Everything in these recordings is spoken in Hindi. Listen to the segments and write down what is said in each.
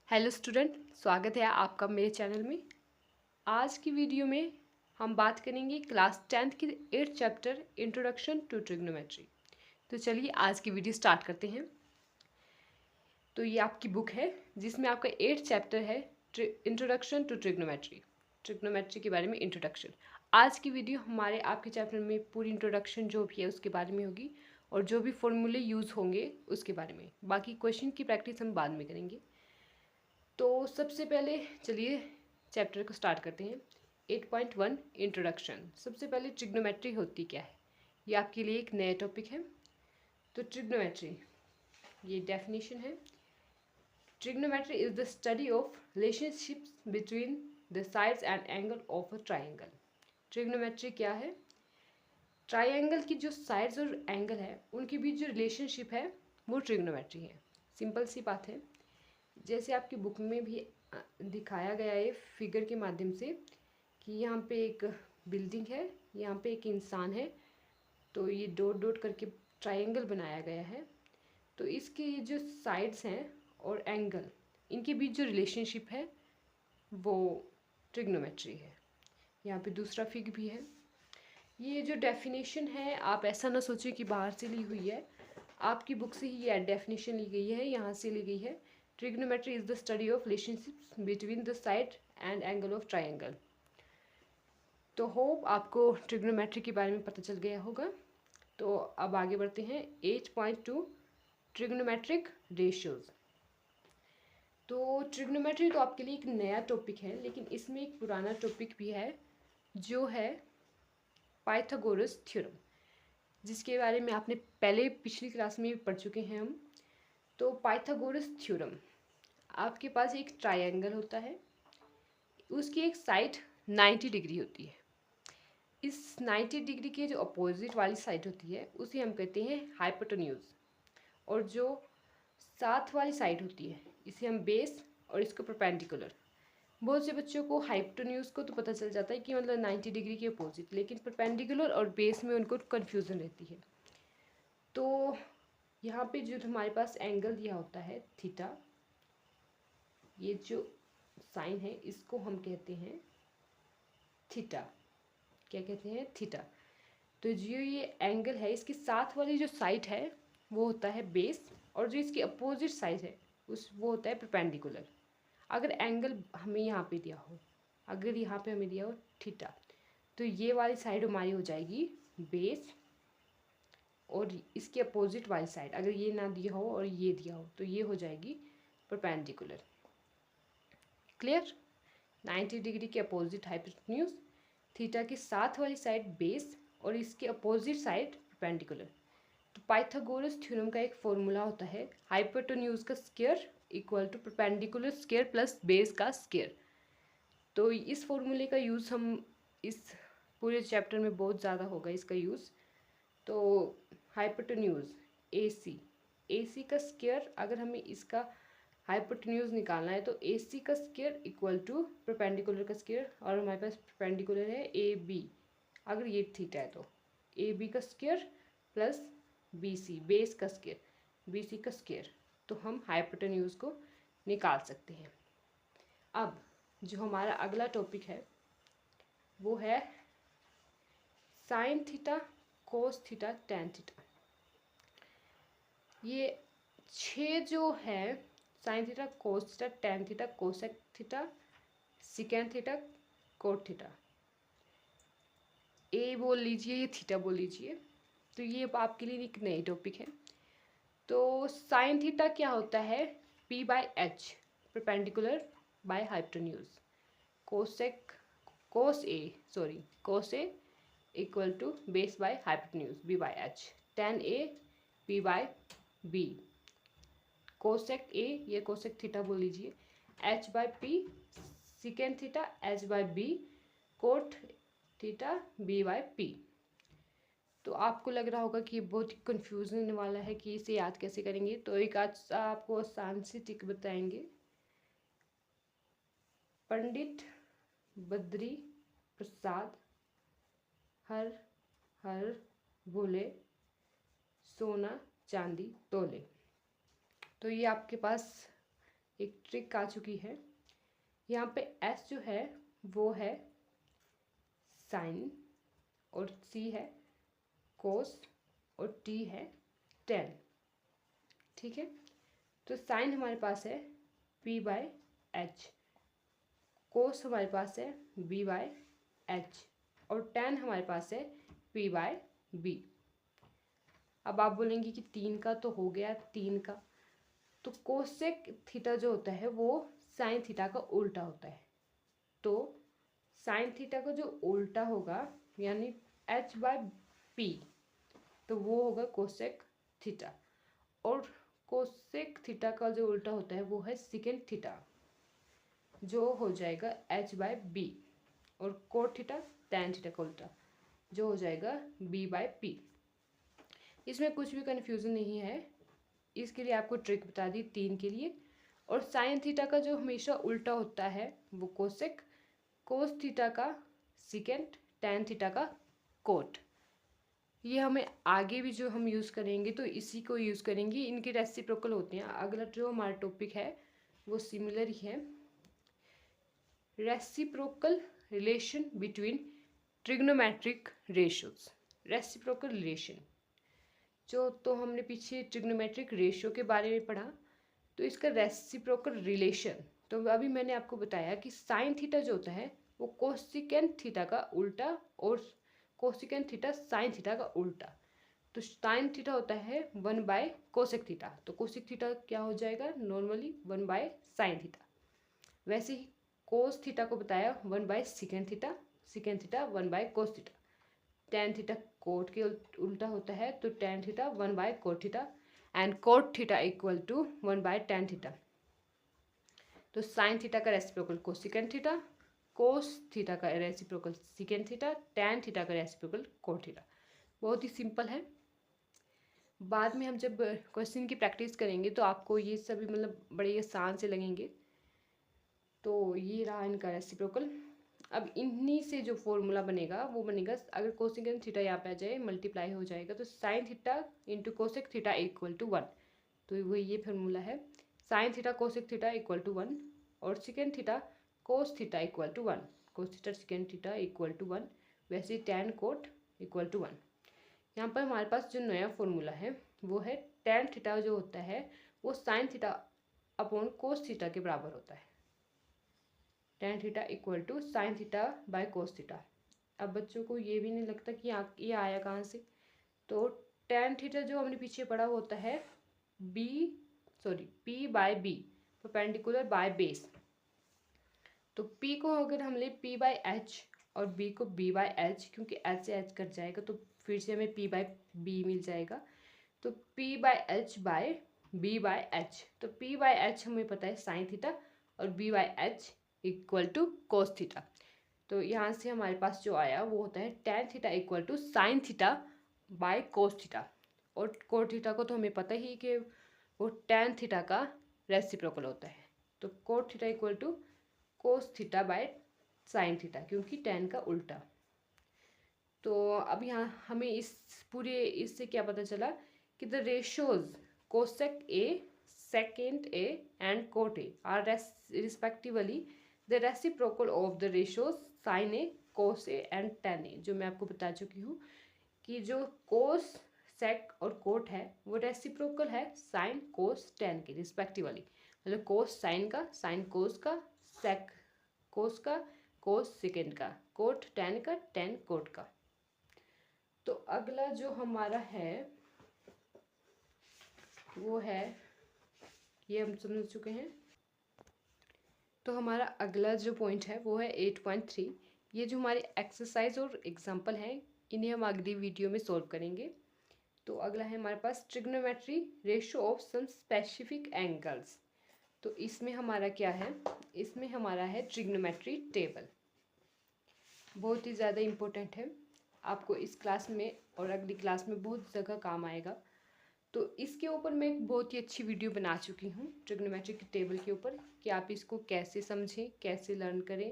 हेलो स्टूडेंट, स्वागत है आपका मेरे चैनल में। आज की वीडियो में हम बात करेंगे क्लास 10th की 8th chapter introduction to trigonometry. तो चलिए आज की वीडियो स्टार्ट करते हैं। तो ये आपकी बुक है जिसमें आपका 8th चैप्टर है इंट्रोडक्शन टू ट्रिग्नोमेट्री। ट्रिग्नोमेट्री के बारे में इंट्रोडक्शन। आज की वीडियो हमारे आपके चैप्टर में पूरी इंट्रोडक्शन जो भी है उसके बारे में होगी और जो भी फॉर्मूले यूज़ होंगे उसके बारे में। बाकी क्वेश्चन की प्रैक्टिस हम बाद में करेंगे। तो सबसे पहले चलिए चैप्टर को स्टार्ट करते हैं। 8.1 इंट्रोडक्शन। सबसे पहले ट्रिग्नोमेट्री होती क्या है, ये आपके लिए एक नया टॉपिक है। तो ट्रिग्नोमेट्री, ये डेफिनेशन है। Trigonometry is the study of relationships between the sides and angle of a triangle. Trigonometry क्या है? ट्राइंगल की जो साइड्स और एंगल है उनके बीच जो रिलेशनशिप है वो ट्रिग्नोमेट्री है। सिंपल सी बात है। जैसे आपकी बुक में भी दिखाया गया है फिगर के माध्यम से कि यहाँ पे एक बिल्डिंग है, यहाँ पे एक इंसान है, तो ये डॉट डॉट करके ट्रायंगल बनाया गया है। तो इसके जो साइड्स हैं और एंगल, इनके बीच जो रिलेशनशिप है वो ट्रिग्नोमेट्री है। यहाँ पे दूसरा फिग भी है। ये जो डेफिनेशन है आप ऐसा ना सोचें कि बाहर से ली हुई है, आपकी बुक से ही ये डेफिनेशन ली गई है, यहाँ से ली गई है। Trigonometry is the study of relationships between the side and angle of triangle. तो होप आपको ट्रिग्नोमेट्री के बारे में पता चल गया होगा। तो अब आगे बढ़ते हैं। 8.2 ट्रिग्नोमेट्रिक रेशियोज। तो ट्रिग्नोमेट्री तो आपके लिए एक नया टॉपिक है, लेकिन इसमें एक पुराना टॉपिक भी है जो है पाइथागोरस थ्योरम, जिसके बारे में आपने पहले पिछली क्लास में पढ़ चुके हैं हम। तो पाइथागोरस थ्योरम, आपके पास एक ट्रायंगल होता है, उसकी एक साइड 90 डिग्री होती है। इस 90 डिग्री के जो अपोजिट वाली साइड होती है उसे हम कहते हैं हाइपोटेन्यूज, और जो साथ वाली साइड होती है इसे हम बेस, और इसको परपेंडिकुलर। बहुत से बच्चों को हाइपोटेन्यूज को तो पता चल जाता है कि मतलब 90 डिग्री के अपोजिट, लेकिन परपेंडिकुलर और बेस में उनको कन्फ्यूज़न रहती है। तो यहाँ पे जो हमारे पास एंगल दिया होता है थीटा, ये जो साइन है इसको हम कहते हैं थीटा। क्या कहते हैं? थीटा। तो जो ये एंगल है इसके साथ वाली जो साइड है वो होता है बेस, और जो इसकी अपोजिट साइड है वो होता है परपेंडिकुलर। अगर एंगल हमें यहाँ पे दिया हो, अगर यहाँ पे हमें दिया हो थीटा, तो ये वाली साइड हमारी हो जाएगी बेस, और इसके अपोजिट वाली साइड अगर ये ना दिया हो और ये दिया हो तो ये हो जाएगी परपेंडिकुलर। क्लियर? 90 डिग्री के अपोजिट हाइपोटेन्यूज, थीटा की साथ वाली साइड बेस और इसके अपोजिट साइड परपेंडिकुलर। तो पाइथागोरस थ्योरम का एक फॉर्मूला होता है हाइपोटेन्यूज का square equal to perpendicular square plus base का स्क्वायर। तो इस फॉर्मूले का यूज़ हम इस पूरे चैप्टर में बहुत ज़्यादा होगा इसका यूज़। तो हाइपोटेन्यूज ए सी का स्क्वायर, अगर हमें इसका हाइपोटेन्यूज निकालना है तो ए सी का स्क्वायर इक्वल टू परपेंडिकुलर का स्क्वायर, और हमारे पास परपेंडिकुलर है ए बी, अगर ये थीटा है तो ए बी का square plus B C base का स्क्वायर बी सी का स्क्वायर। तो हम हाइपोटेन्यूज को निकाल सकते हैं। अब जो हमारा अगला टॉपिक है वो है sine theta, cos theta, tan theta. ये 6 जो है sine theta, cos theta, tan theta, cosec theta, secant theta, cot theta, A बोल लीजिए या थीटा बोल लीजिए। तो ये आपके लिए एक नई टॉपिक है। तो साइन थीटा क्या होता है? P by H perpendicular by hypotenuse. Cosec cos A equal to base by hypotenuse B by H, tan A P by B, cosec A ये कोसेक थीटा बोल लीजिए, H by P second theta, H by B cot theta, B by P. तो आपको लग रहा होगा कि ये बहुत कंफ्यूजन वाला है कि इसे याद कैसे करेंगे। तो एक आज आपको आसान सी टिक बताएंगे। पंडित बद्री प्रसाद हर हर बोले सोना चांदी तोले। तो ये आपके पास एक ट्रिक आ चुकी है। यहाँ पे एस जो है वो है साइन और सी है कोस और टी है टेन। ठीक है, तो साइन हमारे पास है पी बाय एच, कोस हमारे पास है बी बाय एच और टेन हमारे पास है पी बाय बी। अब आप बोलेंगे कि 3 का तो हो गया 3 का, तो कोसेक थीटा जो होता है वो साइन थीटा का उल्टा होता है। तो साइन थीटा का जो उल्टा होगा यानी एच बाय पी, तो वो होगा कोसेक थीटा। और कोसेक थीटा का जो उल्टा होता है वो है सिकेंड थीटा, जो हो जाएगा एच बाय बी। और कोट थीटा टैन थीटा का उल्टा जो हो जाएगा बी बाय पी। इसमें कुछ भी कन्फ्यूज़न नहीं है, इसके लिए आपको ट्रिक बता दी 3 के लिए। और साइन थीटा का जो हमेशा उल्टा होता है वो कोसेक, कोस थीटा का सिकेंड, टैन थीटा का कोट। ये हमें आगे भी जो हम यूज़ करेंगे तो इसी को यूज़ करेंगे, इनके रेसिप्रोकल होते हैं। अगला जो हमारा टॉपिक है वो सिमिलर ही है, reciprocal relation between trigonometric ratios. Reciprocal relation जो तो हमने पीछे ट्रिग्नोमेट्रिक रेशियो के बारे में पढ़ा, तो इसका रेसिप्रोकल रिलेशन तो अभी मैंने आपको बताया कि साइन थीटा जो होता है वो कोसिकेंट थीटा का उल्टा और कोसिकेंट थीटा साइन थीटा का उल्टा। तो साइन थीटा होता है 1 बाय कोसेक थीटा, तो कोसेक थीटा क्या हो जाएगा नॉर्मली 1 बाय साइन थीटा। वैसे ही कोस थीटा को बताया 1 by secant theta, secant theta 1 by cos theta. Tan theta cot के उल्टा होता है, तो tan theta 1 by cot theta and cot theta equal to 1 by tan theta. तो साइन थीटा का reciprocal cosecant theta, cos theta का reciprocal secant theta, tan theta का रेसिप्रोकल कोट थीटा। बहुत ही सिंपल है। बाद में हम जब क्वेश्चन की प्रैक्टिस करेंगे तो आपको ये सभी मतलब बड़े आसान से लगेंगे। तो ये रहा इनका रेसिप्रोकल। अब इन्हीं से जो फॉर्मूला बनेगा वो बनेगा, अगर कोसेकेंट थीटा यहाँ पे आ जाए मल्टीप्लाई हो जाएगा तो sine theta into cosec theta equal to 1। तो वो ये फॉर्मूला है, sine theta cosec theta equal to 1 और second theta cos theta equal to 1, cos theta second theta equal to 1। वैसे टैन कोट इक्वल टू 1। यहाँ पर हमारे पास जो नया फॉर्मूला है वो है टैन थीटा जो होता है वो sine theta upon cos theta के बराबर होता है। Tan theta equal to sine theta by cos theta. अब बच्चों को ये भी नहीं लगता कि ये आया कहाँ से, तो टैन थीटा जो हमने पीछे पढ़ा होता है P by B, perpendicular by base. तो पी को अगर हम ले पी बाय एच और बी को बी बाय एच, क्योंकि एच से एच कट जाएगा तो फिर से हमें पी बाय बी मिल जाएगा। तो P by H by B by H, तो पी बाय एच हमें पता है साइन थीटा और B by H equal to cos theta. तो यहाँ से हमारे पास जो आया वो होता है tan theta equal to sine theta by cos theta. और कोट थीटा को तो हमें पता ही कि वो टैन थीटा का रेसिप्रोकल होता है। तो cot theta equal to cos theta by sine theta, क्योंकि टैन का उल्टा। तो अब यहाँ हमें इस पूरे इससे क्या पता चला कि the ratios cosec A, secant A and cot A are respectively the reciprocal of the ratios sine A, cos A and tan A. जो मैं आपको बता चुकी हूँ कि जो कोस, सेक और कोट है वो रेसिप्रोकल है साइन, कोस, टैन के रिस्पेक्टिवली। मतलब कोस साइन का, साइन कोस का, सेक कोस का, कोस सेकेंड का, कोट टैन का, टैन कोट का। तो अगला जो हमारा है वो है, ये हम समझ चुके हैं। तो हमारा अगला जो पॉइंट है वो है 8.3। ये जो हमारे एक्सरसाइज और एग्जाम्पल हैं इन्हें हम अगली वीडियो में सॉल्व करेंगे। तो अगला है हमारे पास trigonometry ratio of some specific angles. तो इसमें हमारा क्या है, इसमें हमारा है ट्रिग्नोमेट्री टेबल। बहुत ही ज़्यादा इम्पोर्टेंट है, आपको इस क्लास में और अगली क्लास में बहुत जगह काम आएगा। तो इसके ऊपर मैं एक बहुत ही अच्छी वीडियो बना चुकी हूँ ट्रिग्नोमेट्रिक टेबल के ऊपर, कि आप इसको कैसे समझें, कैसे लर्न करें।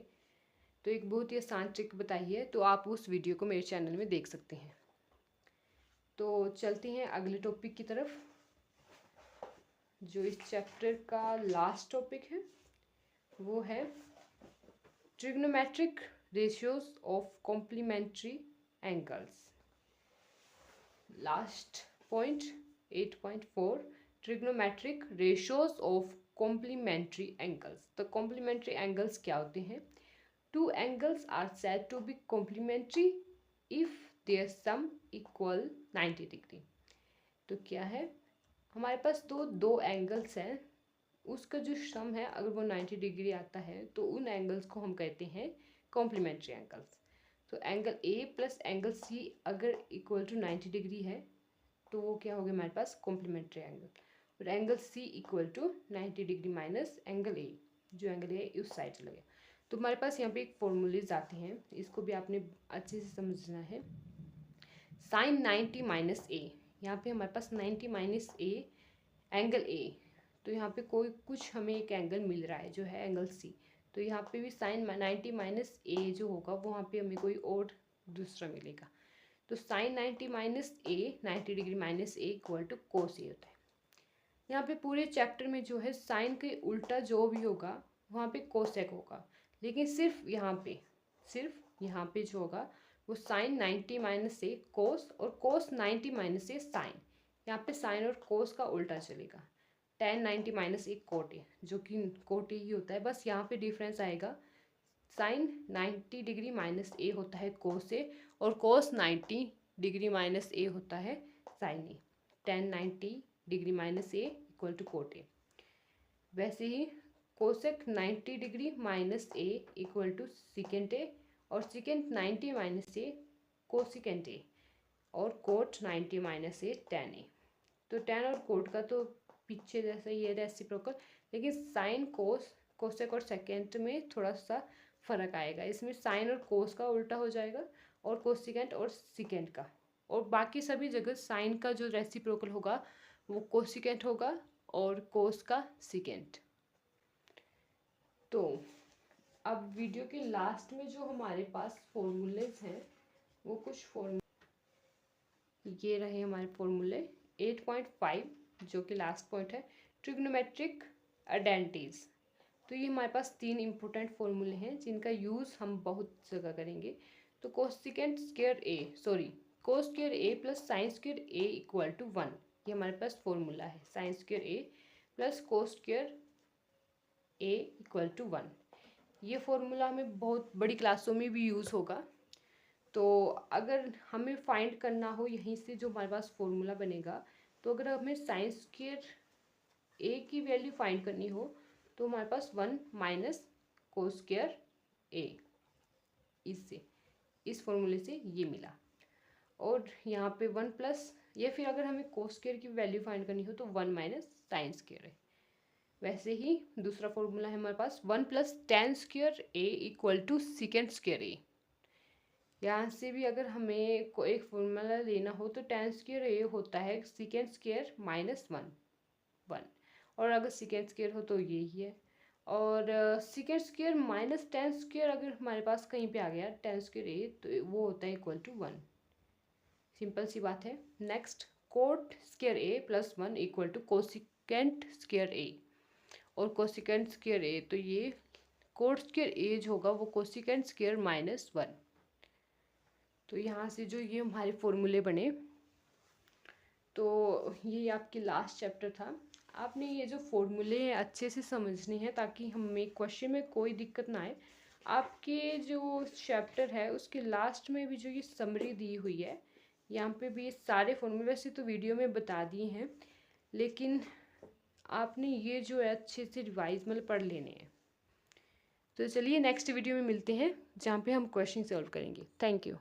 तो एक बहुत ही आसान ट्रिक बताई है, तो आप उस वीडियो को मेरे चैनल में देख सकते हैं। तो चलते हैं अगले टॉपिक की तरफ। जो इस चैप्टर का लास्ट टॉपिक है वो है trigonometric ratios of complementary angles. Last point 8.4 trigonometric ratios of complementary angles. तो कॉम्प्लीमेंट्री एंगल्स क्या होते हैं? Two angles are said to be complementary if their sum equal 90 degree. तो क्या है, हमारे पास दो एंगल्स हैं, उसका जो सम है अगर वो 90 डिग्री आता है तो उन एंगल्स को हम कहते हैं कॉम्प्लीमेंट्री एंगल्स। तो angle A plus angle C अगर इक्वल टू 90 डिग्री है तो वो क्या हो गया हमारे पास कॉम्प्लीमेंट्री एंगल। और angle C equal to 90 degree minus angle A, जो एंगल ए उस साइड चला गया। तो हमारे पास यहाँ पे एक फॉर्मूलेज आते हैं, इसको भी आपने अच्छे से समझना है। साइन 90 माइनस ए, यहाँ पे हमारे पास 90 माइनस ए एंगल ए, तो यहाँ पे कोई कुछ हमें एक एंगल मिल रहा है जो है एंगल सी। तो यहाँ पे भी साइन 90 माइनस ए जो होगा वहाँ पे हमें कोई और दूसरा मिलेगा। तो sine 90 minus A 90 degree minus A equal to cos A होता है। यहाँ पे पूरे चैप्टर में जो है साइन के उल्टा जो भी होगा वहाँ पे कोसेक होगा, लेकिन सिर्फ यहाँ पे जो होगा वो साइन 90 माइनस ए कोस और कोस 90 माइनस ए साइन। यहाँ पे साइन और कोस का उल्टा चलेगा। Ten 90 minus A cot A, जो कि कोट ए ही होता है, बस यहाँ पे डिफरेंस आएगा। साइन 90 डिग्री माइनस ए होता है कोस ए और कोस 90 डिग्री माइनस ए होता है sine A. Tan 90 degree minus A equal to cot A. वैसे ही cosec 90 degree minus A equal to secant A और secant 90 minus A cosecant A और cot 90 minus A tan A. तो टेन और कोट का तो पीछे जैसा ये रेसिप्रोकल, लेकिन साइन कोस कोसेक और सेकेंट में थोड़ा सा फर्क आएगा। इसमें साइन और कोस का उल्टा हो जाएगा और कोसिकेंट और सिकेंट का, और बाकी सभी जगह साइन का जो रेसिप्रोकल होगा वो कोसिकेंट होगा और कोस का सिकेंट। तो अब वीडियो के लास्ट में जो हमारे पास फॉर्मूलेज हैं वो कुछ ये रहे हमारे फॉर्मूले। 8.5 जो कि लास्ट पॉइंट है, ट्रिग्नोमेट्रिक आइडेंटिटीज। तो ये हमारे पास 3 इंपॉर्टेंट फॉर्मूले हैं जिनका यूज़ हम बहुत जगह करेंगे। तो cosecant square A cos square A plus sine square A equal to 1, ये हमारे पास फॉर्मूला है। Sine square A plus cos square A equal to 1, ये फॉर्मूला हमें बहुत बड़ी क्लासों में भी यूज़ होगा। तो अगर हमें फाइंड करना हो यहीं से जो हमारे पास फॉर्मूला बनेगा, तो अगर हमें साइन स्क्वायर ए की वैल्यू फाइंड करनी हो तो हमारे पास 1 माइनस कोस स्क्वायर ए, इससे इस फॉर्मूले से ये मिला। और यहाँ पे 1 प्लस, या फिर अगर हमें कोस स्क्वायर की वैल्यू फाइंड करनी हो तो 1 माइनस साइन स्क्वायर है। वैसे ही दूसरा फॉर्मूला है हमारे पास 1 plus tan square A equal to secant square A. यहाँ से भी अगर हमें कोई एक फॉर्मूला लेना हो तो टेन स्क्वायर ए होता है सिकेंट स्क्वायर माइनस 1, और अगर सिकेंट स्क्वायर हो तो ये ही है। और secant square minus ten square अगर हमारे पास कहीं पे आ गया टेन स्क्वायर ए तो वो होता है इक्वल टू 1। सिंपल सी बात है। Next, cot square A plus 1 equal to cosecant square A, और कोसिकेंट स्क्वायर ए तो ये कोट स्क्वायर ए जो होगा वो कोसिकेंट स्क्वायर माइनस 1। तो यहाँ से जो ये हमारे फॉर्मूले बने, तो ये आपकी लास्ट चैप्टर था। आपने ये जो फॉर्मूले हैं अच्छे से समझने हैं ताकि हमें क्वेश्चन में कोई दिक्कत ना आए। आपके जो चैप्टर है उसके लास्ट में भी जो ये समरी दी हुई है, यहाँ पे भी सारे फॉर्मूले वैसे तो वीडियो में बता दिए हैं, लेकिन आपने ये जो है अच्छे से रिवाइज मतलब पढ़ लेने हैं। तो चलिए नेक्स्ट वीडियो में मिलते हैं जहाँ पे हम क्वेश्चन सॉल्व करेंगे। Thank you.